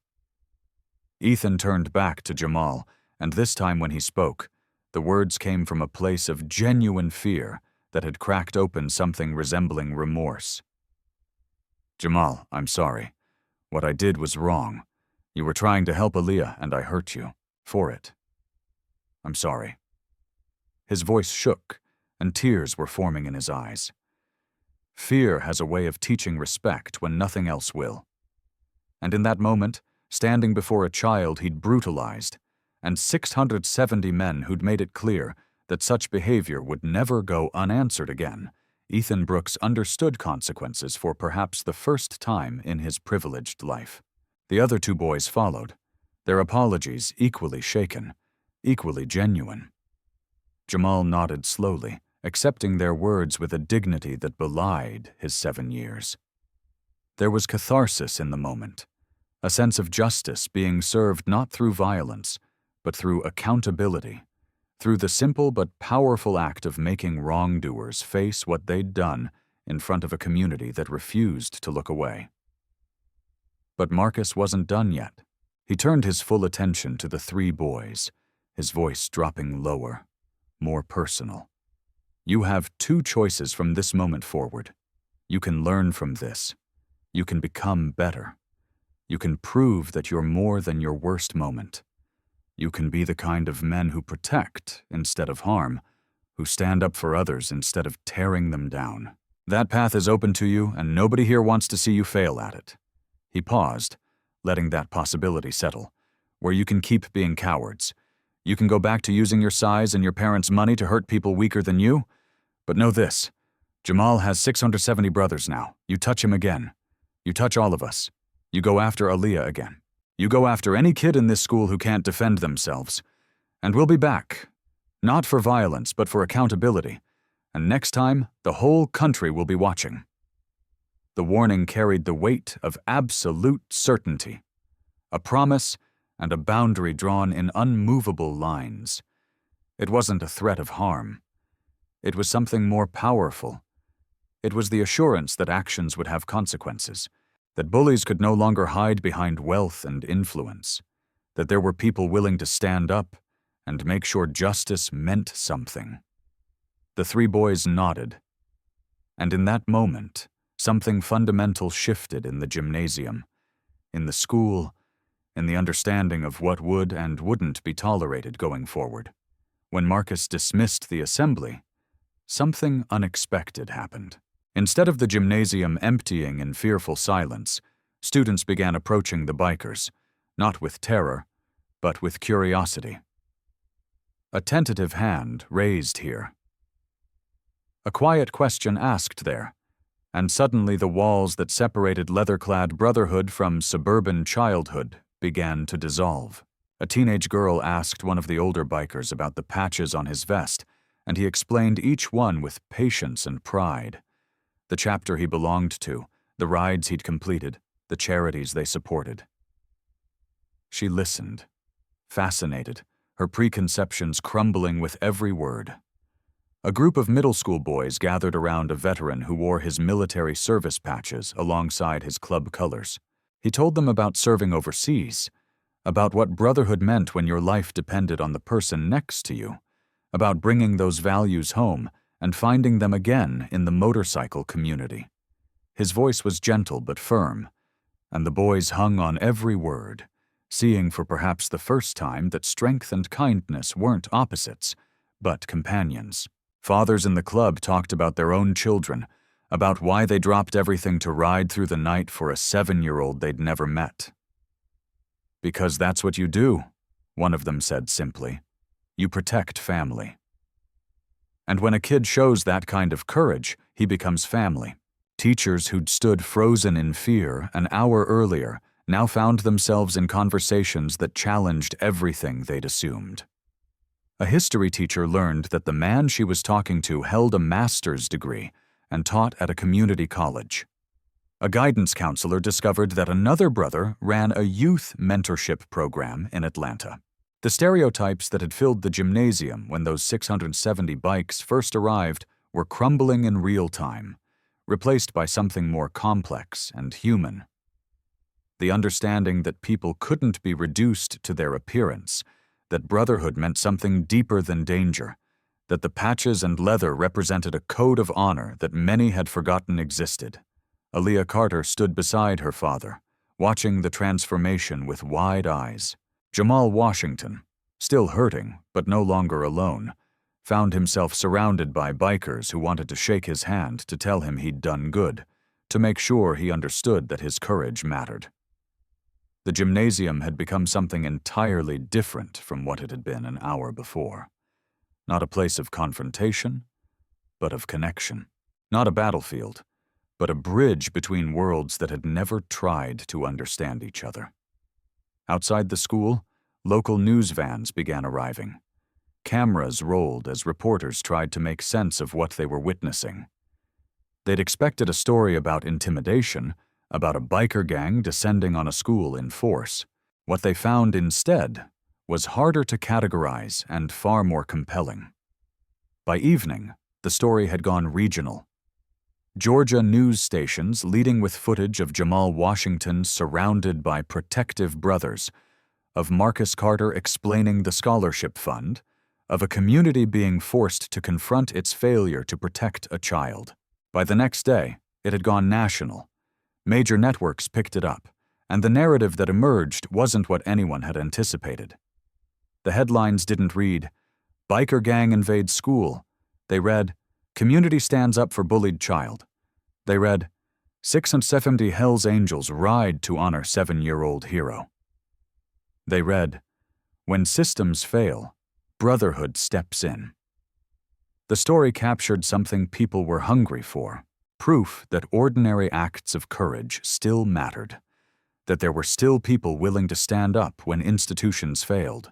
Ethan turned back to Jamal, and this time when he spoke, the words came from a place of genuine fear that had cracked open something resembling remorse. "Jamal, I'm sorry. What I did was wrong. You were trying to help Aaliyah, and I hurt you. For it. I'm sorry." His voice shook, and tears were forming in his eyes. Fear has a way of teaching respect when nothing else will. And in that moment, standing before a child he'd brutalized, and 670 men who'd made it clear that such behavior would never go unanswered again, Ethan Brooks understood consequences for perhaps the first time in his privileged life. The other two boys followed, their apologies equally shaken, equally genuine. Jamal nodded slowly, accepting their words with a dignity that belied his 7 years. There was catharsis in the moment, a sense of justice being served not through violence, but through accountability, through the simple but powerful act of making wrongdoers face what they'd done in front of a community that refused to look away. But Marcus wasn't done yet. He turned his full attention to the three boys, his voice dropping lower, more personal. "You have two choices from this moment forward. You can learn from this. You can become better. You can prove that you're more than your worst moment. You can be the kind of men who protect instead of harm, who stand up for others instead of tearing them down. That path is open to you, and nobody here wants to see you fail at it." He paused, letting that possibility settle, "where you can keep being cowards. You can go back to using your size and your parents' money to hurt people weaker than you. But know this, Jamal has 670 brothers now. You touch him again. You touch all of us. You go after Aaliyah again. You go after any kid in this school who can't defend themselves. And we'll be back. Not for violence, but for accountability. And next time, the whole country will be watching." The warning carried the weight of absolute certainty, a promise and a boundary drawn in unmovable lines. It wasn't a threat of harm. It was something more powerful. It was the assurance that actions would have consequences, that bullies could no longer hide behind wealth and influence, that there were people willing to stand up and make sure justice meant something. The three boys nodded, and in that moment, something fundamental shifted in the gymnasium, in the school, in the understanding of what would and wouldn't be tolerated going forward. When Marcus dismissed the assembly, something unexpected happened. Instead of the gymnasium emptying in fearful silence, students began approaching the bikers, not with terror, but with curiosity. A tentative hand raised here. A quiet question asked there, And suddenly the walls that separated leather-clad brotherhood from suburban childhood began to dissolve. A teenage girl asked one of the older bikers about the patches on his vest, and he explained each one with patience and pride. The chapter he belonged to, the rides he'd completed, the charities they supported. She listened, fascinated, her preconceptions crumbling with every word. A group of middle school boys gathered around a veteran who wore his military service patches alongside his club colors. He told them about serving overseas, about what brotherhood meant when your life depended on the person next to you, about bringing those values home and finding them again in the motorcycle community. His voice was gentle but firm, and the boys hung on every word, seeing for perhaps the first time that strength and kindness weren't opposites, but companions. Fathers in the club talked about their own children, about why they dropped everything to ride through the night for a 7-year-old they'd never met. "Because that's what you do," one of them said simply. "You protect family." And when a kid shows that kind of courage, he becomes family. Teachers who'd stood frozen in fear an hour earlier now found themselves in conversations that challenged everything they'd assumed. A history teacher learned that the man she was talking to held a master's degree and taught at a community college. A guidance counselor discovered that another brother ran a youth mentorship program in Atlanta. The stereotypes that had filled the gymnasium when those 670 bikes first arrived were crumbling in real time, replaced by something more complex and human. The understanding that people couldn't be reduced to their appearance, that brotherhood meant something deeper than danger, that the patches and leather represented a code of honor that many had forgotten existed. Aaliyah Carter stood beside her father, watching the transformation with wide eyes. Jamal Washington, still hurting but no longer alone, found himself surrounded by bikers who wanted to shake his hand to tell him he'd done good, to make sure he understood that his courage mattered. The gymnasium had become something entirely different from what it had been an hour before. Not a place of confrontation, but of connection. Not a battlefield, but a bridge between worlds that had never tried to understand each other. Outside the school, local news vans began arriving. Cameras rolled as reporters tried to make sense of what they were witnessing. They'd expected a story about intimidation, about a biker gang descending on a school in force. What they found instead was harder to categorize and far more compelling. By evening, the story had gone regional. Georgia news stations leading with footage of Jamal Washington surrounded by protective brothers, of Marcus Carter explaining the scholarship fund, of a community being forced to confront its failure to protect a child. By the next day, it had gone national. Major networks picked it up, and the narrative that emerged wasn't what anyone had anticipated. The headlines didn't read, "Biker gang invades school." They read, "Community stands up for bullied child." They read, "670 Hells Angels ride to honor 7-year-old hero." They read, "When systems fail, brotherhood steps in." The story captured something people were hungry for, proof that ordinary acts of courage still mattered, that there were still people willing to stand up when institutions failed,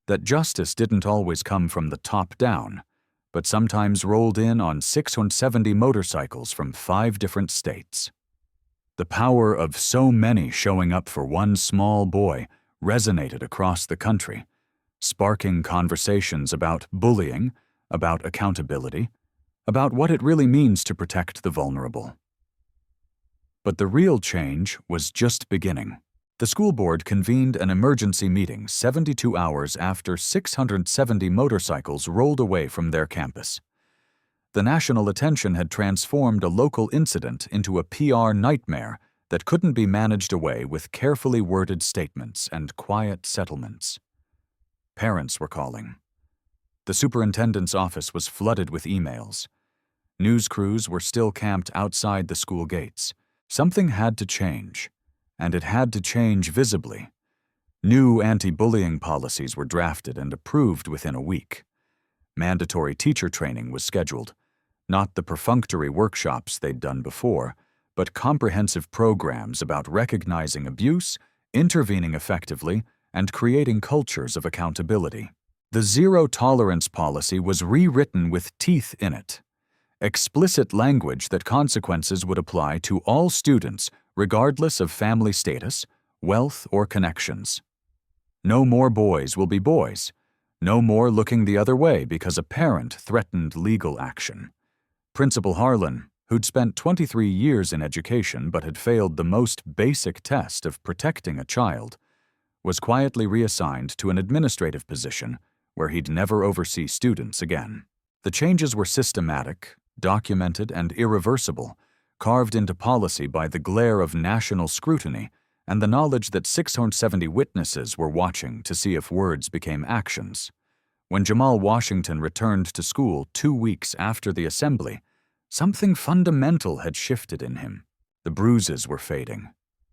that justice didn't always come from the top down, but sometimes rolled in on 670 motorcycles from 5 different states. The power of so many showing up for one small boy resonated across the country, sparking conversations about bullying, about accountability, about what it really means to protect the vulnerable. But the real change was just beginning. The school board convened an emergency meeting 72 hours after 670 motorcycles rolled away from their campus. The national attention had transformed a local incident into a PR nightmare that couldn't be managed away with carefully worded statements and quiet settlements. Parents were calling. The superintendent's office was flooded with emails. News crews were still camped outside the school gates. Something had to change, and it had to change visibly. New anti-bullying policies were drafted and approved within a week. Mandatory teacher training was scheduled. Not the perfunctory workshops they'd done before, but comprehensive programs about recognizing abuse, intervening effectively, and creating cultures of accountability. The zero-tolerance policy was rewritten with teeth in it. Explicit language that consequences would apply to all students, regardless of family status, wealth, or connections. No more boys will be boys. No more looking the other way because a parent threatened legal action. Principal Harlan, who'd spent 23 years in education but had failed the most basic test of protecting a child, was quietly reassigned to an administrative position where he'd never oversee students again. The changes were systematic, documented, and irreversible, carved into policy by the glare of national scrutiny and the knowledge that 670 witnesses were watching to see if words became actions. When Jamal Washington returned to school 2 weeks after the assembly, something fundamental had shifted in him. The bruises were fading,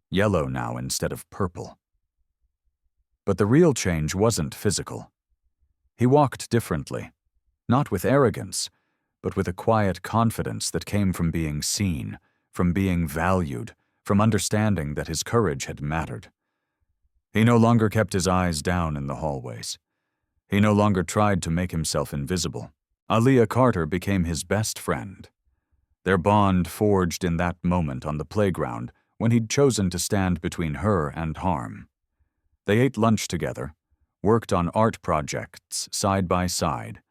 yellow now instead of purple. But the real change wasn't physical. He walked differently, not with arrogance, but with a quiet confidence that came from being seen, from being valued, from understanding that his courage had mattered. He no longer kept his eyes down in the hallways. He no longer tried to make himself invisible. Aaliyah Carter became his best friend. Their bond forged in that moment on the playground when he'd chosen to stand between her and harm. They ate lunch together, worked on art projects side by side,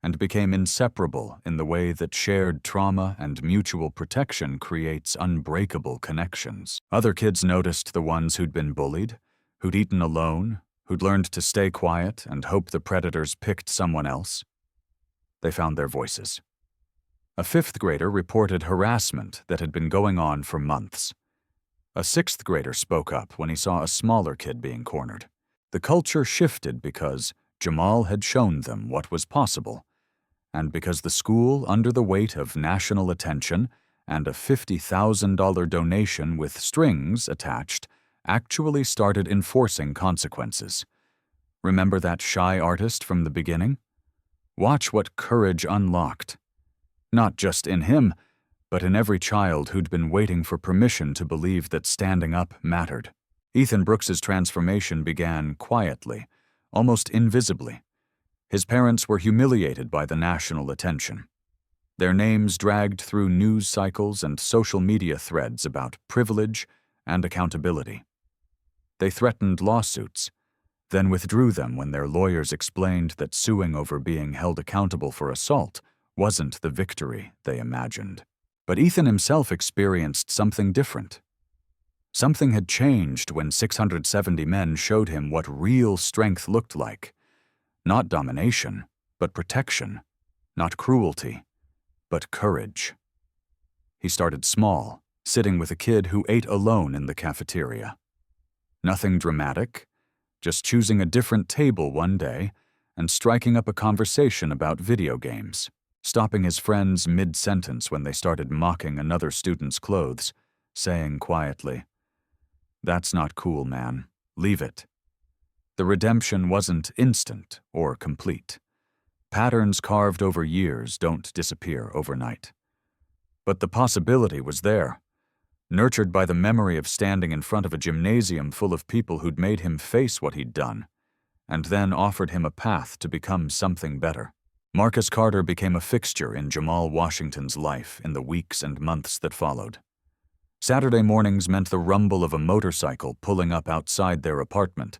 and became inseparable in the way that shared trauma and mutual protection creates unbreakable connections. Other kids noticed the ones who'd been bullied, who'd eaten alone, who'd learned to stay quiet and hope the predators picked someone else. They found their voices. A 5th grader reported harassment that had been going on for months. A 6th grader spoke up when he saw a smaller kid being cornered. The culture shifted because Jamal had shown them what was possible, and because the school, under the weight of national attention and a $50,000 donation with strings attached, actually started enforcing consequences. Remember that shy artist from the beginning? Watch what courage unlocked. Not just in him, but in every child who'd been waiting for permission to believe that standing up mattered. Ethan Brooks's transformation began quietly, almost invisibly. His parents were humiliated by the national attention. Their names dragged through news cycles and social media threads about privilege and accountability. They threatened lawsuits, then withdrew them when their lawyers explained that suing over being held accountable for assault wasn't the victory they imagined. But Ethan himself experienced something different. Something had changed when 670 men showed him what real strength looked like. Not domination, but protection. Not cruelty, but courage. He started small, sitting with a kid who ate alone in the cafeteria. Nothing dramatic, just choosing a different table one day and striking up a conversation about video games, stopping his friends mid-sentence when they started mocking another student's clothes, saying quietly, "That's not cool, man. Leave it." The redemption wasn't instant or complete. Patterns carved over years don't disappear overnight. But the possibility was there, nurtured by the memory of standing in front of a gymnasium full of people who'd made him face what he'd done, and then offered him a path to become something better. Marcus Carter became a fixture in Jamal Washington's life in the weeks and months that followed. Saturday mornings meant the rumble of a motorcycle pulling up outside their apartment,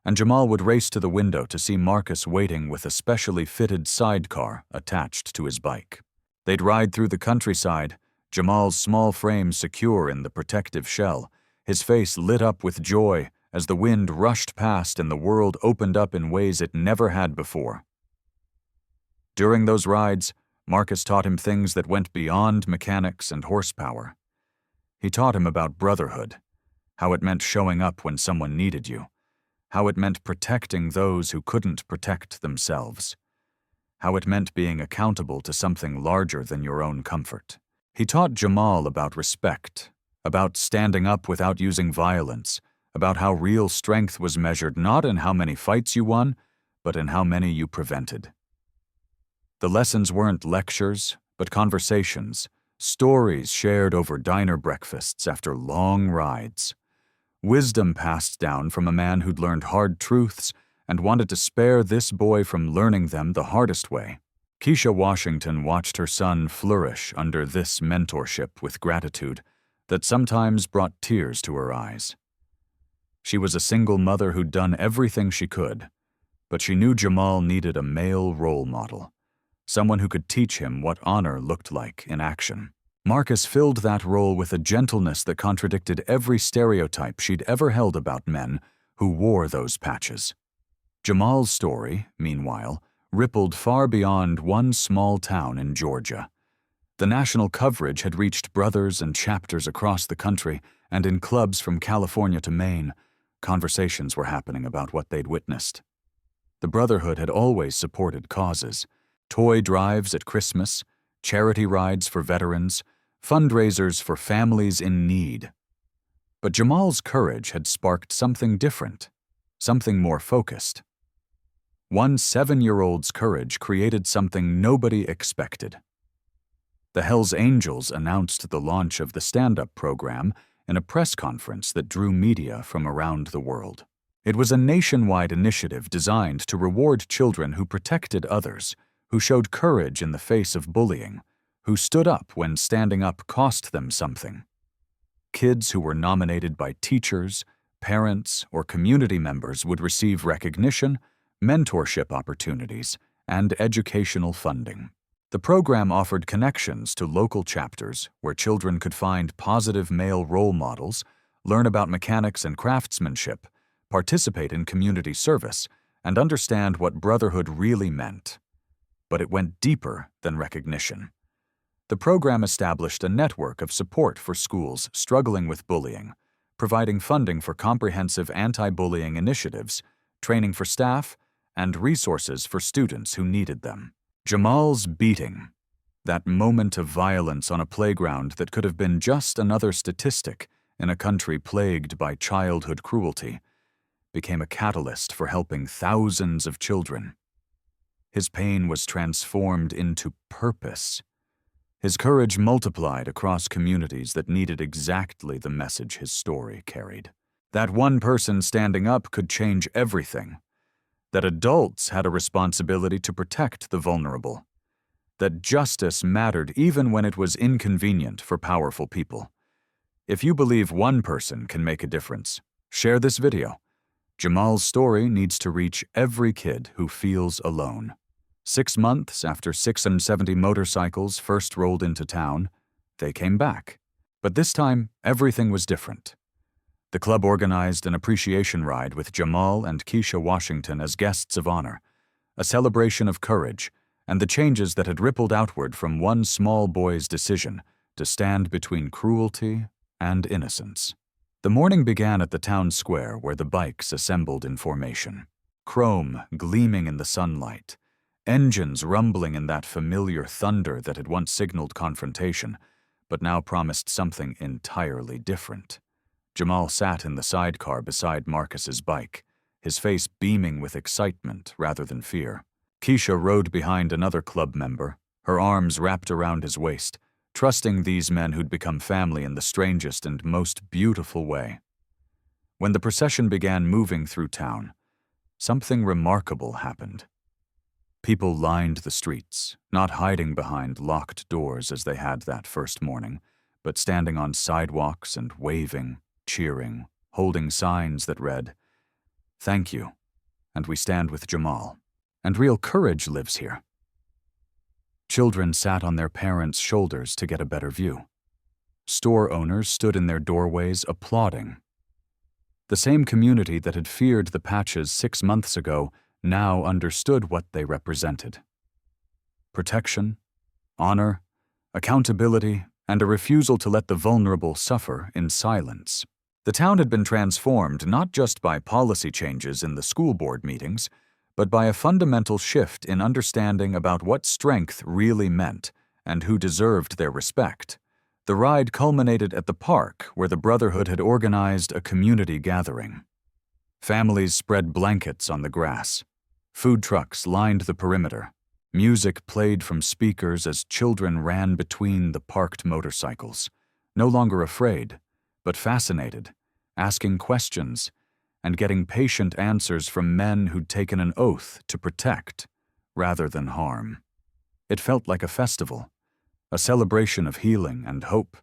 and Jamal would race to the window to see Marcus waiting with a specially fitted sidecar attached to his bike. They'd ride through the countryside, Jamal's small frame secure in the protective shell, his face lit up with joy as the wind rushed past and the world opened up in ways it never had before. During those rides, Marcus taught him things that went beyond mechanics and horsepower. He taught him about brotherhood, how it meant showing up when someone needed you, how it meant protecting those who couldn't protect themselves, how it meant being accountable to something larger than your own comfort. He taught Jamal about respect, about standing up without using violence, about how real strength was measured not in how many fights you won, but in how many you prevented. The lessons weren't lectures, but conversations, stories shared over diner breakfasts after long rides. Wisdom passed down from a man who'd learned hard truths and wanted to spare this boy from learning them the hardest way. Keisha Washington watched her son flourish under this mentorship with gratitude that sometimes brought tears to her eyes. She was a single mother who'd done everything she could, but she knew Jamal needed a male role model, someone who could teach him what honor looked like in action. Marcus filled that role with a gentleness that contradicted every stereotype she'd ever held about men who wore those patches. Jamal's story, meanwhile, rippled far beyond one small town in Georgia. The national coverage had reached brothers and chapters across the country, and in clubs from California to Maine, conversations were happening about what they'd witnessed. The Brotherhood had always supported causes: toy drives at Christmas, charity rides for veterans, fundraisers for families in need. But Jamal's courage had sparked something different, something more focused. One 7-year-old's courage created something nobody expected. The Hells Angels announced the launch of the stand-up program in a press conference that drew media from around the world. It was a nationwide initiative designed to reward children who protected others, who showed courage in the face of bullying, who stood up when standing up cost them something. Kids who were nominated by teachers, parents, or community members would receive recognition, mentorship opportunities, and educational funding. The program offered connections to local chapters where children could find positive male role models, learn about mechanics and craftsmanship, participate in community service, and understand what brotherhood really meant. But it went deeper than recognition. The program established a network of support for schools struggling with bullying, providing funding for comprehensive anti-bullying initiatives, training for staff, and resources for students who needed them. Jamal's beating, that moment of violence on a playground that could have been just another statistic in a country plagued by childhood cruelty, became a catalyst for helping thousands of children. His pain was transformed into purpose. His courage multiplied across communities that needed exactly the message his story carried. That one person standing up could change everything. That adults had a responsibility to protect the vulnerable. That justice mattered even when it was inconvenient for powerful people. If you believe one person can make a difference, share this video. Jamal's story needs to reach every kid who feels alone. 6 months after 670 motorcycles first rolled into town, they came back. But this time, everything was different. The club organized an appreciation ride with Jamal and Keisha Washington as guests of honor, a celebration of courage and the changes that had rippled outward from one small boy's decision to stand between cruelty and innocence. The morning began at the town square where the bikes assembled in formation, chrome gleaming in the sunlight, engines rumbling in that familiar thunder that had once signaled confrontation, but now promised something entirely different. Jamal sat in the sidecar beside Marcus's bike, his face beaming with excitement rather than fear. Keisha rode behind another club member, her arms wrapped around his waist, trusting these men who'd become family in the strangest and most beautiful way. When the procession began moving through town, something remarkable happened. People lined the streets, not hiding behind locked doors as they had that first morning, but standing on sidewalks and waving, cheering, holding signs that read, "Thank you, and we stand with Jamal, and real courage lives here." Children sat on their parents' shoulders to get a better view. Store owners stood in their doorways applauding. The same community that had feared the patches 6 months ago now understood what they represented. Protection, honor, accountability, and a refusal to let the vulnerable suffer in silence. The town had been transformed not just by policy changes in the school board meetings, but by a fundamental shift in understanding about what strength really meant and who deserved their respect. The ride culminated at the park where the Brotherhood had organized a community gathering. Families spread blankets on the grass. Food trucks lined the perimeter, Music played from speakers as children ran between the parked motorcycles, no longer afraid, but fascinated, asking questions, and getting patient answers from men who'd taken an oath to protect rather than harm. It felt like a festival, a celebration of healing and hope,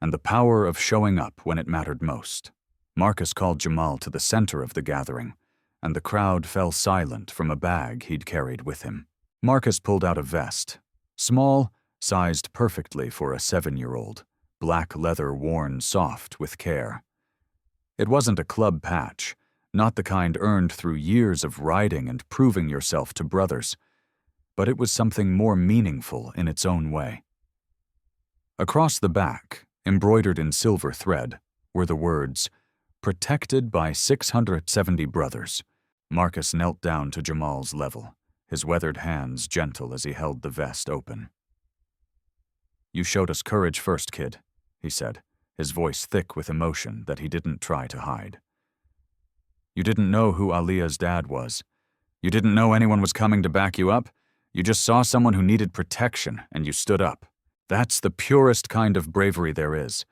and the power of showing up when it mattered most. Marcus called Jamal to the center of the gathering, and the crowd fell silent from a bag he'd carried with him. Marcus pulled out a vest, small, sized perfectly for a 7-year-old, black leather worn soft with care. It wasn't a club patch, not the kind earned through years of riding and proving yourself to brothers, but it was something more meaningful in its own way. Across the back, embroidered in silver thread, were the words, "Protected by 670 brothers." Marcus knelt down to Jamal's level, his weathered hands gentle as he held the vest open. "You showed us courage first, kid," he said, his voice thick with emotion that he didn't try to hide. "You didn't know who Aaliyah's dad was. You didn't know anyone was coming to back you up. You just saw someone who needed protection, and you stood up. That's the purest kind of bravery there is.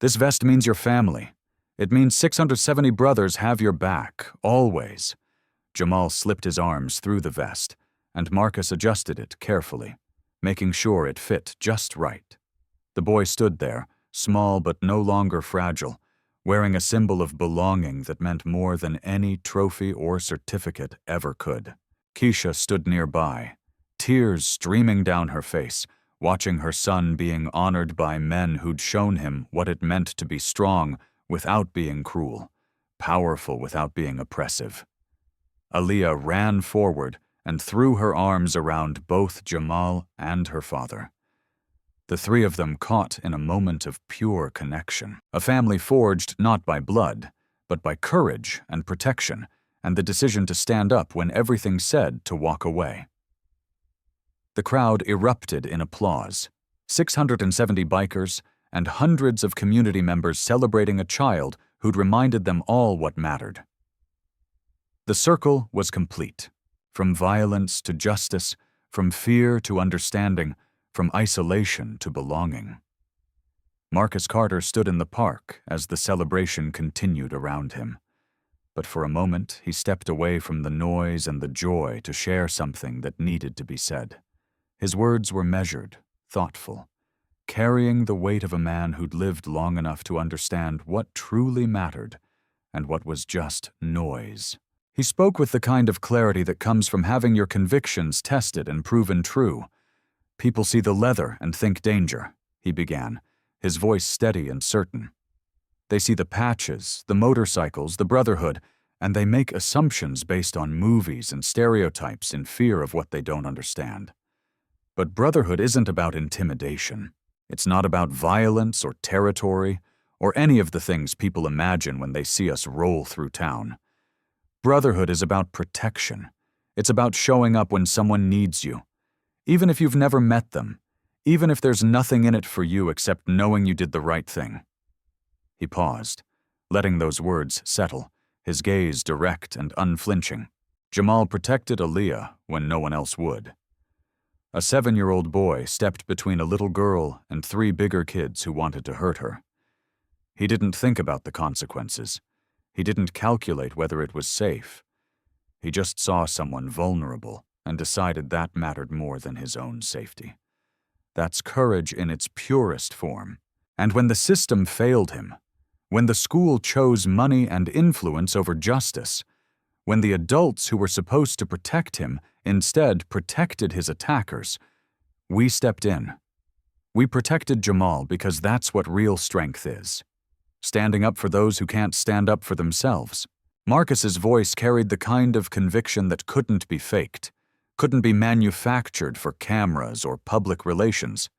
This vest means your family. It means 670 brothers have your back, always." Jamal slipped his arms through the vest, and Marcus adjusted it carefully, making sure it fit just right. The boy stood there, small but no longer fragile, wearing a symbol of belonging that meant more than any trophy or certificate ever could. Keisha stood nearby, tears streaming down her face, watching her son being honored by men who'd shown him what it meant to be strong without being cruel, powerful without being oppressive. Aaliyah ran forward and threw her arms around both Jamal and her father. The three of them caught in a moment of pure connection, a family forged not by blood, but by courage and protection, and the decision to stand up when everything said to walk away. The crowd erupted in applause, 670 bikers and hundreds of community members celebrating a child who'd reminded them all what mattered. The circle was complete. From violence to justice, from fear to understanding, from isolation to belonging. Marcus Carter stood in the park as the celebration continued around him. But for a moment, he stepped away from the noise and the joy to share something that needed to be said. His words were measured, thoughtful, carrying the weight of a man who'd lived long enough to understand what truly mattered and what was just noise. He spoke with the kind of clarity that comes from having your convictions tested and proven true. "People see the leather and think danger," he began, his voice steady and certain. "They see the patches, the motorcycles, the brotherhood, and they make assumptions based on movies and stereotypes in fear of what they don't understand. But brotherhood isn't about intimidation. It's not about violence or territory or any of the things people imagine when they see us roll through town. Brotherhood is about protection. It's about showing up when someone needs you, even if you've never met them, even if there's nothing in it for you except knowing you did the right thing." He paused, letting those words settle, his gaze direct and unflinching. Jamal protected Aaliyah when no one else would. A 7-year-old boy stepped between a little girl and 3 bigger kids who wanted to hurt her. He didn't think about the consequences. He didn't calculate whether it was safe. He just saw someone vulnerable and decided that mattered more than his own safety. That's courage in its purest form. And when the system failed him, when the school chose money and influence over justice, when the adults who were supposed to protect him instead protected his attackers, we stepped in. We protected Jamal because that's what real strength is. Standing up for those who can't stand up for themselves. Marcus's voice carried the kind of conviction that couldn't be faked, couldn't be manufactured for cameras or public relations.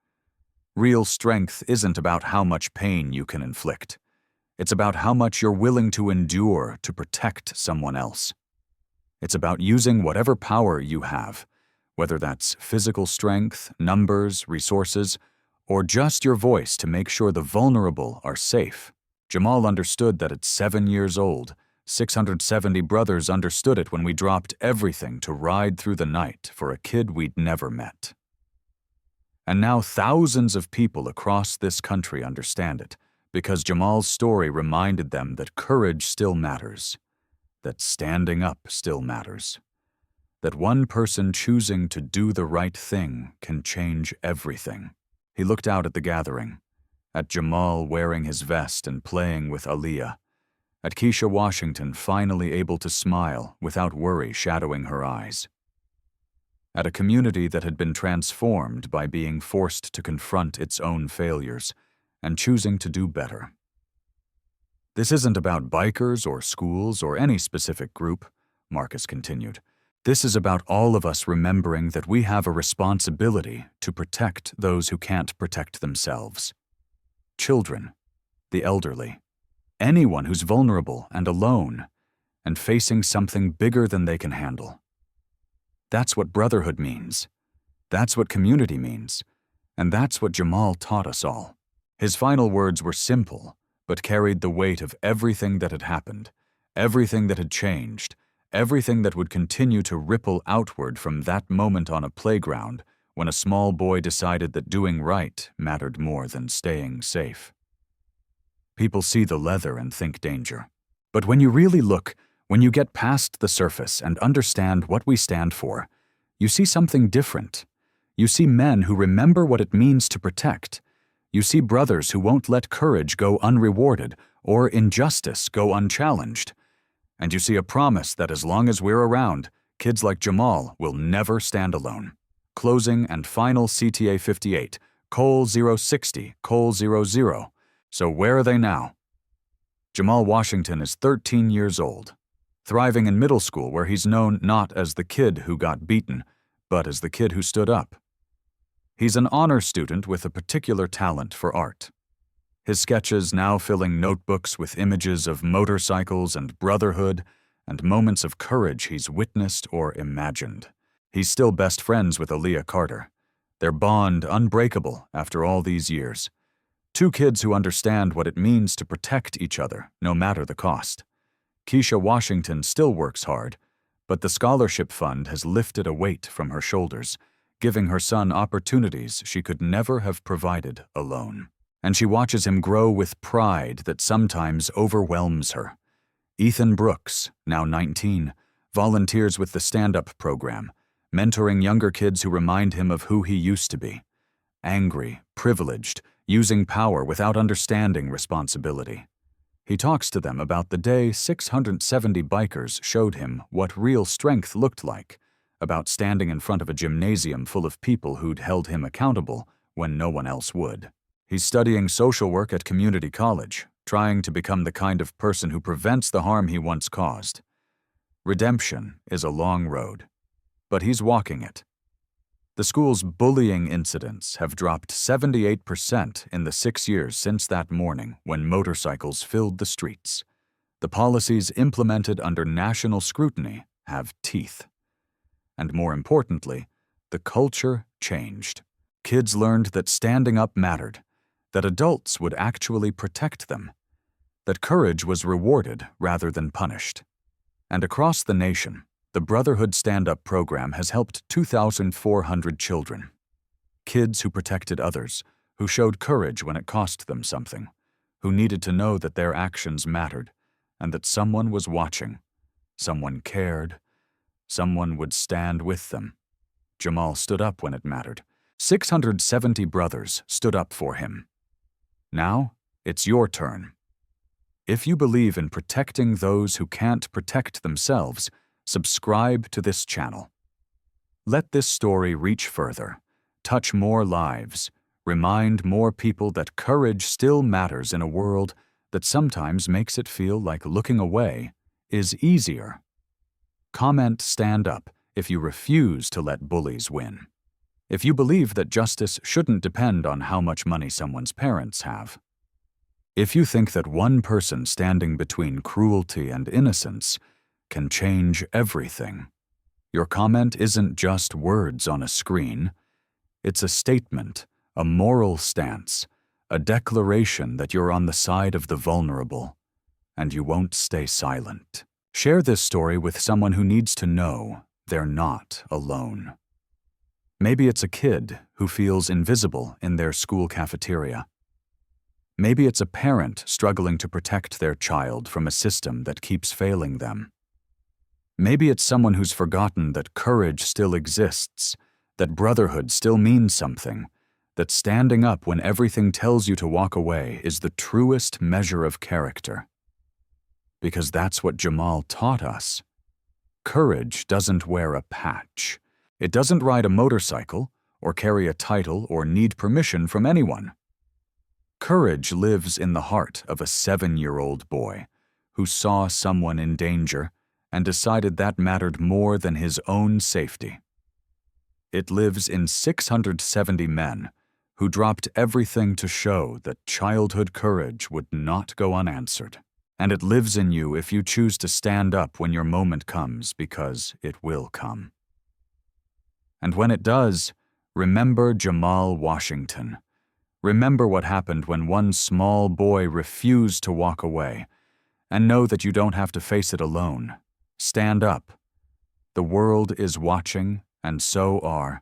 Real strength isn't about how much pain you can inflict. It's about how much you're willing to endure to protect someone else. It's about using whatever power you have, whether that's physical strength, numbers, resources, or just your voice to make sure the vulnerable are safe. Jamal understood that at 7 years old, 670 brothers understood it when we dropped everything to ride through the night for a kid we'd never met. And now thousands of people across this country understand it, because Jamal's story reminded them that courage still matters, that standing up still matters, that one person choosing to do the right thing can change everything. He looked out at the gathering, at Jamal wearing his vest and playing with Aaliyah, at Keisha Washington finally able to smile without worry shadowing her eyes, at a community that had been transformed by being forced to confront its own failures and choosing to do better. This isn't about bikers or schools or any specific group, Marcus continued. This is about all of us remembering that we have a responsibility to protect those who can't protect themselves. Children, the elderly, anyone who's vulnerable and alone and facing something bigger than they can handle. That's what brotherhood means. That's what community means. And that's what Jamal taught us all. His final words were simple, but carried the weight of everything that had happened, everything that had changed, everything that would continue to ripple outward from that moment on a playground when a small boy decided that doing right mattered more than staying safe. People see the leather and think danger. But when you really look, when you get past the surface and understand what we stand for, you see something different. You see men who remember what it means to protect. You see brothers who won't let courage go unrewarded or injustice go unchallenged. And you see a promise that as long as we're around, kids like Jamal will never stand alone. Closing and final CTA 58, Col 060, Col 00. So where are they now? Jamal Washington is 13 years old, thriving in middle school where he's known not as the kid who got beaten, but as the kid who stood up. He's an honor student with a particular talent for art. His sketches now filling notebooks with images of motorcycles and brotherhood and moments of courage he's witnessed or imagined. He's still best friends with Aaliyah Carter, their bond unbreakable after all these years. Two kids who understand what it means to protect each other, no matter the cost. Keisha Washington still works hard, but the scholarship fund has lifted a weight from her shoulders, giving her son opportunities she could never have provided alone. And she watches him grow with pride that sometimes overwhelms her. Ethan Brooks, now 19, volunteers with the stand-up program, mentoring younger kids who remind him of who he used to be. Angry, privileged, using power without understanding responsibility. He talks to them about the day 670 bikers showed him what real strength looked like, about standing in front of a gymnasium full of people who'd held him accountable when no one else would. He's studying social work at community college, trying to become the kind of person who prevents the harm he once caused. Redemption is a long road, but he's walking it. The school's bullying incidents have dropped 78% in the 6 years since that morning when motorcycles filled the streets. The policies implemented under national scrutiny have teeth. And more importantly, the culture changed. Kids learned that standing up mattered, that adults would actually protect them, that courage was rewarded rather than punished. And across the nation, the Brotherhood Stand-Up program has helped 2,400 children. Kids who protected others, who showed courage when it cost them something, who needed to know that their actions mattered and that someone was watching, someone cared, someone would stand with them. Jamal stood up when it mattered. 670 brothers stood up for him. Now, it's your turn. If you believe in protecting those who can't protect themselves, subscribe to this channel. Let this story reach further, touch more lives, remind more people that courage still matters in a world that sometimes makes it feel like looking away is easier. Comment "Stand Up" if you refuse to let bullies win. If you believe that justice shouldn't depend on how much money someone's parents have. If you think that one person standing between cruelty and innocence can change everything. Your comment isn't just words on a screen. It's a statement, a moral stance, a declaration that you're on the side of the vulnerable. and you won't stay silent. Share this story with someone who needs to know they're not alone. Maybe it's a kid who feels invisible in their school cafeteria. Maybe it's a parent struggling to protect their child from a system that keeps failing them. Maybe it's someone who's forgotten that courage still exists, that brotherhood still means something, that standing up when everything tells you to walk away is the truest measure of character. Because that's what Jamal taught us. Courage doesn't wear a patch. It doesn't ride a motorcycle, or carry a title, or need permission from anyone. Courage lives in the heart of a 7-year-old boy who saw someone in danger and decided that mattered more than his own safety. It lives in 670 men who dropped everything to show that childhood courage would not go unanswered. And it lives in you if you choose to stand up when your moment comes, because it will come. And when it does, remember Jamal Washington. Remember what happened when one small boy refused to walk away, and know that you don't have to face it alone. Stand up. The world is watching, and so are